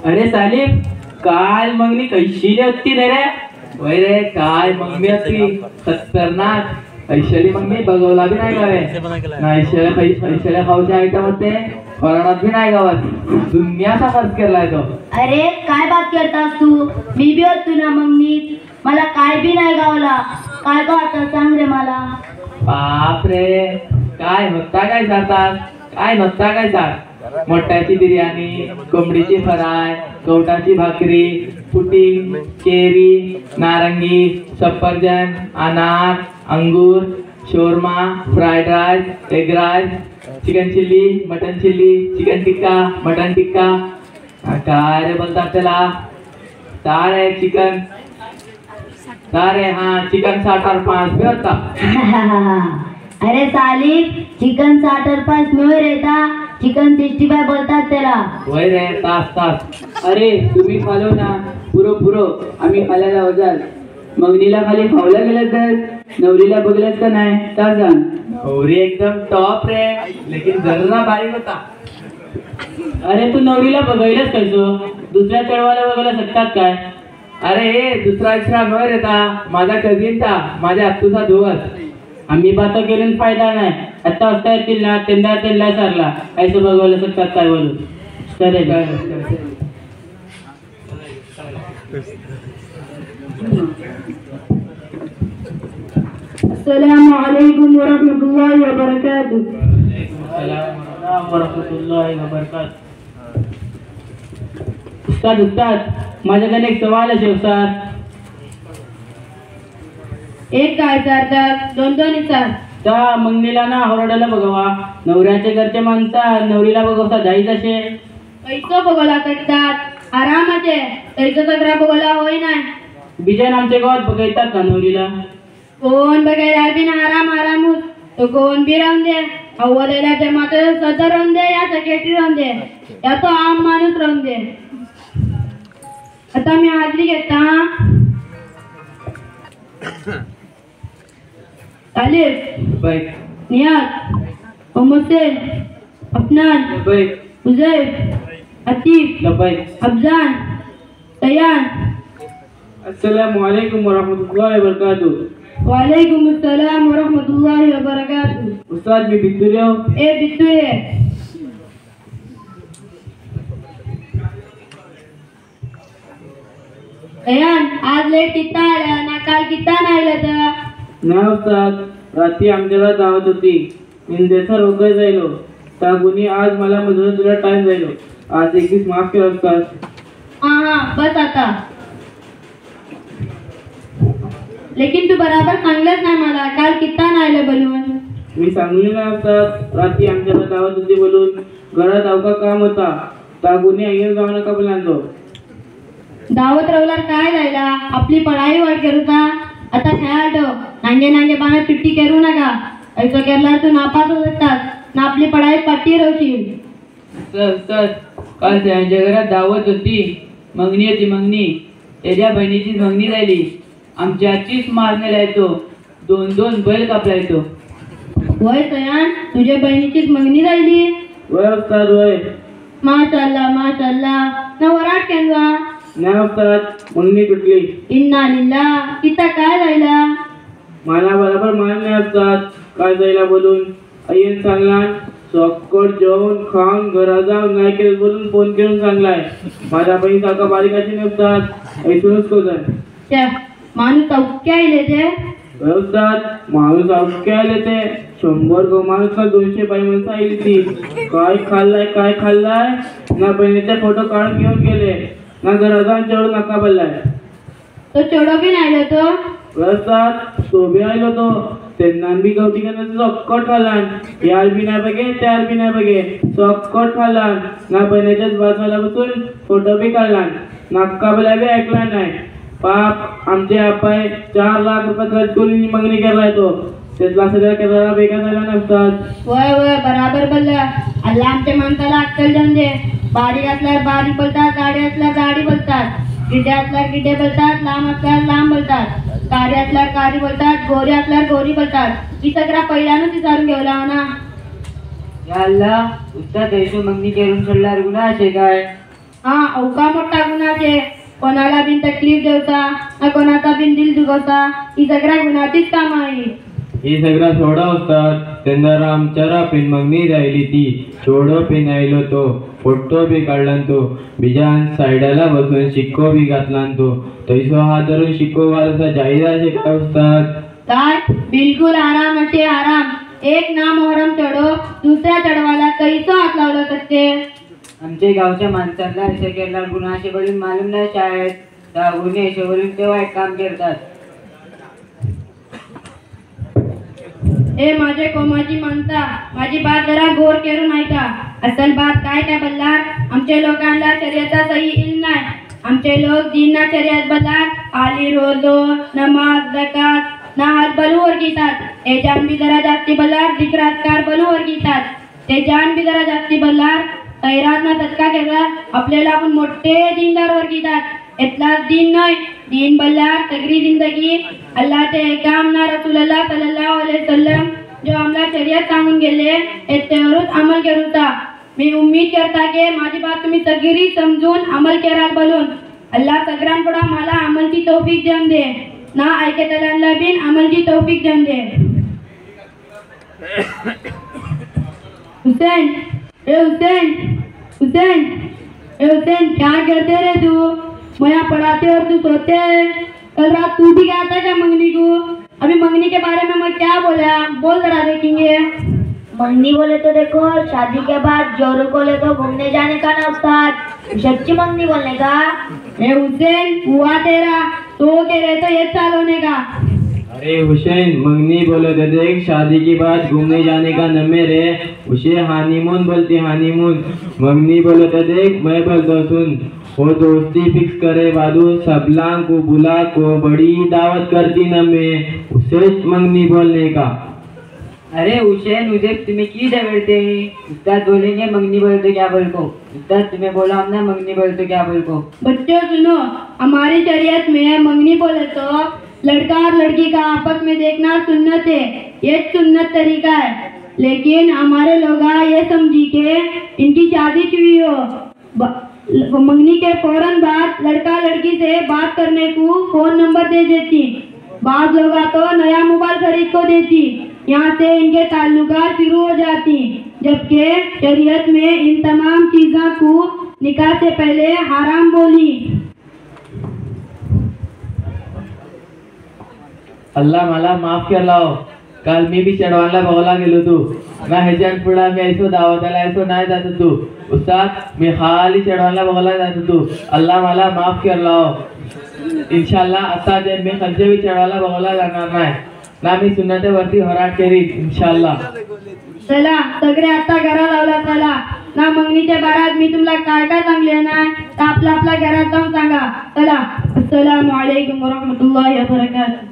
अरे सालिम, काय मंगनी कैशिली होती रे रे? वय रे, काय मंगनी होती खतरनाक. ऐशली मंगनी बघवला बी नाही गावे. ऐशल्या खाऊच्या आयटम होते कोरोनात बी नाही गावात. दुनियाचा खर्च केलाय तो. अरे काय बात करतास तू? मी बी होतो ना मंगनीत, मला काय बी नाही गावला. काय गो आता सांग रे मला. बाप रे, काय होता काय जातात, काय नसता काय जात. मटाची बिर्याणी, कोंबडीची फ्राय, कवटाची भाकरी, पुटिंग, केरी, नारंगी, सफरजन, अनार, अंगूर, शोरमा, fried rice, egg rice, chicken chilli, mutton chilli, chicken tikka, mutton tikka. काय रे बोलतात त्याला? तारे चिकन, तारे हा चिकन 60 भी होता. अरे सालिम, चिकन 60 मिळू रेता, चिकन 65 बोलतात त्याला. वय रे, तास. अरे तुम्ही खालो ना, पुरो आम्ही खाल्याला वजाल. मंगनीला खाली खावला गेलं तर नवरीला बघलंच का नाही का सांग. नवरी एकदम टॉप रे, लेकिन जरा बारीक होता. अरे तू नवरीला बघायलाच कैसो, दुसऱ्या चढवायला बघायला शकतात काय? अरे दुसरा नव्हे रे ता, माझा कझिन था, माझ्या आत्तूचा दोस्त. आम्ही बाता करून फायदा नाही. आता असता येतील ना त्यांना सारला ऐसं बघायला शकतात काय बोलू. सरे काय अस्सलामु अलैकुम वरहमतुल्लाहि वबरकातुह. उस्ताद माझ्याकडे एक सवाल आहे उस्ताद. एक काय विचारतात, दोन विचार. त्या मंगनीला ना होरडायला बघावा, नवऱ्याच्या घरचे माणसा नवरीला बघवता जाईच असे. कैसं बघायला करतात, आरामाचे कैसं सगळा बघायला होई नाही. बिजन आमच्या गावात बघायतात का नवरीला? कोण बघायला बी ना आराम तो कोण बी राहून दे. अव्वलेला ते मात्र सदर राहून दे या सेक्रेटरी राहून दे या तो आम माणूस राहून दे. आता मी हाजरी घेता. तालिब, नियाज, हुसैन, अफनान, उजैब, अतीफ, अफजान, तयान. अस्सलामु अलैकुम वरहमतुल्लाहि वबरकातुह. वालेकुम अस्सलाम वरहमतुल्लाहि वबरकातुह. उस्ताद मी बिट्टूरे हो. ए बिट्टूरे, तयान आज लेट किता आला ना, काल किता नाही आला तर? नाही उस्ताद, रात्री आमच्याला दावत होती, इंदेचा रोगाय जायलो तागुनी आज मला मधून तुला टाइम जायलो. आज एक दिवस माफ केला उस्ताद. हा बस आता. लेकिन तू बराबर सांगलंच नाही मला, काल किता नाही आलं बोलून. मी सांगली नाही उस्ताद, रात्री आमच्याला दावत होती बोलून. घरात अवका काम होता तागुनी आईन जाऊ नका बोलांतो. दावत रवल्यावर काय जायला, आपली पढाई वाट करू का? आता खेळाल ठेव, नांगे पाण्यात सुट्टी करू नका. ऐसं केला तू नापास होत असतात ना, आपली पढाई पट्टी रवशील. सर काल त्यांच्या घरात दावत होती, मंगनी होती मंगनी. त्याच्या बहिणीची मंगनी राहिली. आमच्याचीच मारण्याला येतो, 2 बैल कापला येतो. वय तयान, तुझ्या बहिणीचीच मंगनी राहिली? वय उस्ताद वय. माशाल्लाह ना वराट केंद्रा. नाही उस्ताद, मंगनी तुटली. इन्ना लिल्लाह. किता काय जायला? मला बरोबर मान नाही उस्ताद, काय जायला बोलून. आईन सांगला सकट जेवून खाऊन घरा जाऊन नाही केलं बोलून फोन करून सांगलाय. माझ्या बहीण सारखा बारीकाची नाही उस्ताद, ऐसूनच कोण माणूस अवक्या आले ते. उस्ताद माणूस अवक्या आले ते. 100 गो माणूस का 200 बाई माणसं आली ती. काय खाल्लाय ना, बहिणीचे फोटो काढून घेऊन गेले ना, घरा जाऊन जेवढं नका बोललाय. तो चोडो बी नाही तो. उस्ताद तो बी आलो तो. त्यांना बी गवटी सकट खाल्लान. यार बी नाही बघे, त्यार बी नाही बघे, सकट खाल्लान ना. बहिणीच्याच बाजूला बसून फोटो बी काढलान. नक्का बोला बी ऐकला नाही. पाप आमचे आपाय 4 लाख रुपये खर्च करून मागणी केलाय तो. त्यातला सगळा केला बेकार झाला नसतात. वय बराबर बोलला. अल्लाह आमच्या माणसाला अक्कल जाऊन दे. बारीक असल्यावर बारीक बोलतात, जाडी असल्यावर जाडी बोलतात, गिड्डे असल्यावर गिड्डे बोलतात, लांब असल्यावर लांब बोलतात, कारी असल्यावर कारी बोलतात, गोरी असल्यावर गोरी बोलतात. ही सगळा पहिल्यानंच विचारून घेवला ना. या अल्लाह उस्ताद ऐसो मंगनी करून सोडल्यार गुन्हा असे काय? हा अवका मोठा गुन्हाचे कोणाला बिन तकलीफ देवचा ना कोणाचा बिन दिल दुखवता ही सगळ्या गुन्हाचीच काम आहे. ही सगळा सोडा असतात तेन्ना आमच्यारा पिन मंगनी राहिली ती छोडो पिन आयलो तो फोटो बी काढलान तो बिजान सायडाला बसून शिक्को बी घातलान तो थंयसो हात धरून शिक्को घालता जायरा शिकता असतात. काय बिलकुल आराम असे आराम एक नामोहरम चढो दुसऱ्या चढवाला कैसो हात लावला असते. आमच्या गावच्या माणसाला असे केल्यावर गुन्हा असे बोलून मालूम नाही शाळेत त्या गुन्हे असे बोलून तेव्हा एक काम करतात. ए माझे कोमाची म्हणता माझी बात जरा गोर करून ऐका. असल बात काय बल्लार आमच्या लोकांना शर्यता सही इल्म नाही. आमचे लोक दीनना शर्यत बल्लार आली रोजो नमाज जकात ना हात बलूवर घेतात. हे जान बी जरा जास्ती बल्लार जिक्रातकार बलूवर घेतात. ते जान बी जरा जास्ती बल्लार खैरात ना सदका केला आपल्याला आपण मोठे दीनदारवर घेतात. इतलाच दीन नाही दीन बल्लार सगळी जिंदगी अल्लाहचे एकाम ना रसूलुल्लाह सल्लल्लाहु अलैहि वसल्लम जो आम्हाला शरीयत सांगून गेले त्यावरच अमल करूचा. मी उम्मीद करता की माझी बात तुम्ही सगळी समजून अमल कराल बोलून. अल्लाह सगळ्यांपुढे मला अमलची तौफीक जम दे ना ऐकताना बिन अमलची तौफीक जम दे. हुसैन ए हुसैन हुसैन ए हुसैन क्या करते रे तू? मैं पढ़ाते और तू सोते. कल रात तू भी गया था क्या मंगनी को? अभी मंगनी के बारे में मैं क्या बोला बोल जरा देखेंगे. मंगनी बोले तो देखो शादी के बाद जोरू को ले तो घूमने जाने का ना उस्ताद सच्ची मंगनी बोलने का. ए हुसैन हुआ तेरा तो कह रहे तो ये साल होने का. अरे हुसैन मंगनी बोलो तो देख शादी के बाद घूमने जाने का न मेरे उसे हानीमून बोलती हानीमून. मंगनी बोलो तो देख मैं बोलता सुन वो दोस्ती फिक्स करे बादू सबला को बुला को बड़ी दावत करती न मैं उसे मंगनी बोलने का. अरे हुसैन मुझे तुम्हें की झगड़ते हैं? उस्ताद बोलेंगे मंगनी बोल तो क्या बोल को. उस्ताद तुम्हें बोला हमने मंगनी बोल तो क्या बोल को. बच्चों सुनो हमारी शरीयत में मंगनी बोले तो लड़का और लड़की का आपस में देखना सुन्नत है. ये सुन्नत तरीका है. लेकिन हमारे लोग ये समझी के इनकी शादी हुई हो मंगनी के फौरन बाद लड़का लड़की से बात करने को फोन नंबर दे देती. बाद लोग तो नया मोबाइल खरीद को देती. यहाँ से इनके ताल्लुकात शुरू हो जाती. जबकि शरीयत में इन तमाम चीज़ों को निकाह से पहले हराम बोली. अल्लाह मला माफ कर लाओ. काल मी बी चढवायला भावला गेलो तू ना ह्याच्यान पुढे मी ऐसो दावताला ऐसो नाही जात तू. उस्ताद मी खाली चढवायला भावला जात तू. अल्लाह मला माफ कर लाओ. इंशाल्लाह आता जे मी खंचे बी चढवायला भावला जाणार नाही ना मी सुन्नते वरती हराट करीन इंशाल्लाह. चला सगळे आता घरा लावला चला ना मंगनीच्या बारात मी तुम्हाला काय काय सांगले ना तर आपल्या घरात जाऊन सांगा. चला अस्सलामु अलैकुम व रहमतुल्लाहि व बरकातुहू.